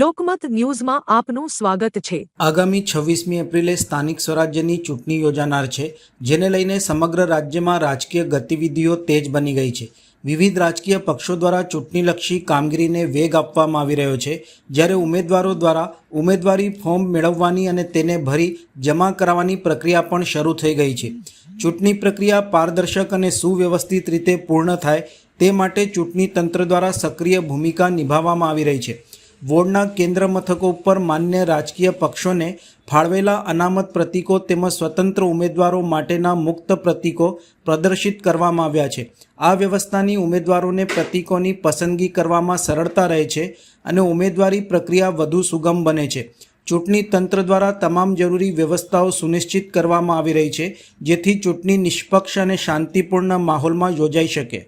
લોકમત ન્યૂઝમાં આપનું સ્વાગત છે। આગામી 26મી એપ્રિલે સ્થાનિક સ્વરાજ્યની ચૂંટણી યોજાનાર છે, જેને લઈને સમગ્ર રાજ્યમાં રાજકીય ગતિવિધિઓ તેજ બની ગઈ છે। વિવિધ રાજકીય પક્ષો દ્વારા ચૂંટણીલક્ષી કામગીરીને વેગ આપવામાં આવી રહ્યો છે, જ્યારે ઉમેદવારો દ્વારા ઉમેદવારી ફોર્મ મેળવવાની અને તેને ભરી જમા કરાવવાની પ્રક્રિયા પણ શરૂ થઈ ગઈ છે। ચૂંટણી પ્રક્રિયા પારદર્શક અને સુવ્યવસ્થિત રીતે પૂર્ણ થાય તે માટે ચૂંટણી તંત્ર દ્વારા સક્રિય ભૂમિકા નિભાવવામાં આવી રહી છે। વોર્ડના કેન્દ્ર મથકો ઉપર માન્ય રાજકીય પક્ષોને ફાળવેલા અનામત પ્રતીકો તેમજ સ્વતંત્ર ઉમેદવારો માટેના મુક્ત પ્રતીકો પ્રદર્શિત કરવામાં આવ્યા છે। આ વ્યવસ્થાની ઉમેદવારોને પ્રતીકોની પસંદગી કરવામાં સરળતા રહે છે અને ઉમેદવારી પ્રક્રિયા વધુ સુગમ બને છે। ચૂંટણી તંત્ર દ્વારા તમામ જરૂરી વ્યવસ્થાઓ સુનિશ્ચિત કરવામાં આવી રહી છે, જેથી ચૂંટણી નિષ્પક્ષ અને શાંતિપૂર્ણ માહોલમાં યોજાઈ શકે।